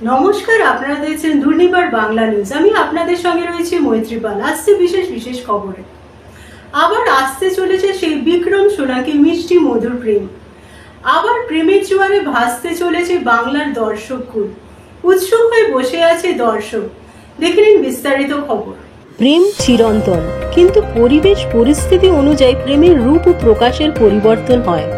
নমস্কার, আপনারা দেখছেন দুর্নিবার বাংলা নিউজ। আমি আপনাদের সঙ্গে রয়েছি মৈত্রী পাল। আসছে বিশেষ খবরে আবার আসতে চলেছে সেই বিক্রম সোলাঙ্কি মিষ্টি মধুর প্রেম। আবার প্রেমের জোয়ারে ভাসতে চলেছে বাংলার দর্শককুল। উৎসুক হয়ে বসে আছে দর্শক। দেখে নিন বিস্তারিত খবর। প্রেম চিরন্তন, কিন্তু পরিবেশ পরিস্থিতি অনুযায়ী প্রেমের রূপ ও প্রকাশের পরিবর্তন হয়।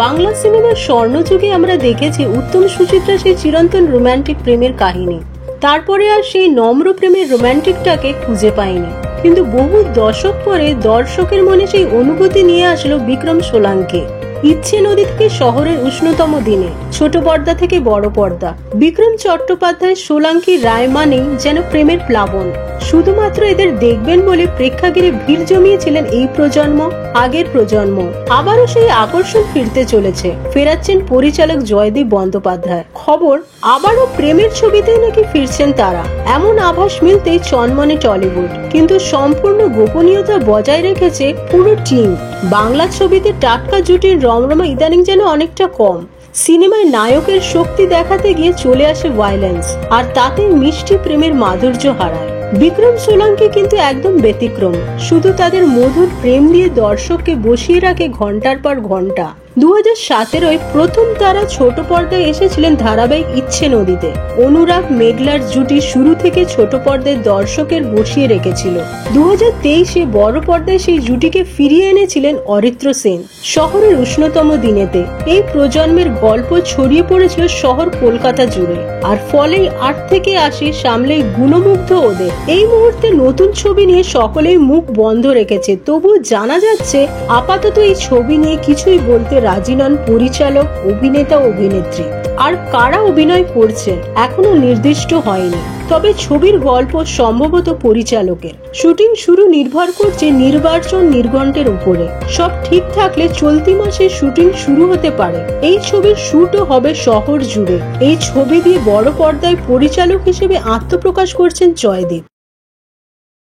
বাংলা সিনেমার স্বর্ণযুগে আমরা দেখেছি উত্তম সুচিত্রা সেই চিরন্তন রোমান্টিক প্রেমের কাহিনী। তারপরে আর সেই নম্র প্রেমের রোমান্টিকটাকে খুঁজে পাইনি, কিন্তু বহু দশক পরে দর্শকের মনে সেই অনুভূতি নিয়ে আসলো বিক্রম সোলাঙ্কি। ইচ্ছে নদী থেকে শহরের উষ্ণতম দিনে, ছোট পর্দা থেকে বড় পর্দা, বিক্রম চট্টোপাধ্যায় সোলাঙ্কি রায় মানেই যেন প্রেমের প্লাবন। শুধুমাত্র এদের দেখবেন বলে প্রেক্ষাগৃহে ভিড় জমিয়েছিলেন এই প্রজন্ম, আগের প্রজন্ম। আবারও সেই আকর্ষণ ফিরতে চলেছে। ফেরাচ্ছেন পরিচালক জয়দীপ বন্দ্যোপাধ্যায়। খবর, আবারও প্রেমের ছবিতেই নাকি ফিরছেন তারা। এমন আভাস মিলতেই চনমনে টলিউড, কিন্তু সম্পূর্ণ গোপনীয়তা বজায় রেখেছে পুরো টিম। বাংলা ছবিতে টাটকা জুটির রমরমা ইদানিং যেন অনেকটা কম। সিনেমায় নায়কের শক্তি দেখাতে গিয়ে চলে আসে ভায়োলেন্স, আর তাতে মিষ্টি প্রেমের মাধুর্য হারায়। বিক্রম সোলাঙ্কি কিন্তু একদম ব্যতিক্রম। শুধু তাদের মধুর প্রেম দিয়ে দর্শককে বসিয়ে রাখে ঘন্টার পর ঘন্টা। 2017 প্রথম তারা ছোট পর্দায় এসেছিলেন ধারাবাহিক ইচ্ছে নদীতে। অনুরাগ মেঘলার জুটি শুরু থেকে ছোট পর্দায় দর্শকের বসিয়ে রেখেছিল। 2023 বড় পর্দায় সেই জুটিকে ফিরিয়ে এনেছিলেন অরিত্র সেন শহরের উষ্ণতম দিনেতে। এই প্রজন্মের গল্প ছড়িয়ে পড়েছিল শহর কলকাতা জুড়ে, আর ফলেই 8 থেকে 80 সামলেই গুণমুগ্ধ ওদের। এই মুহূর্তে নতুন ছবি নিয়ে সকলেই মুখ বন্ধ রেখেছে, তবুও জানা যাচ্ছে আপাতত এই ছবি নিয়ে কিছুই বলতে রাজি নন পরিচালক, অভিনেতা, অভিনেত্রী। আর কারা অভিনয় করছেন এখনো নির্দিষ্ট হয়নি, তবে ছবির গল্প সম্ভবত পরিচালকের। শুটিং শুরু নির্ভর করছে নির্বাচন নির্ঘণ্টের উপরে। সব ঠিক থাকলে চলতি মাসে শুটিং শুরু হতে পারে। এই ছবির শুটও হবে শহর জুড়ে। এই ছবি দিয়ে বড় পর্দায় পরিচালক হিসেবে আত্মপ্রকাশ করছেন জয়দীপ।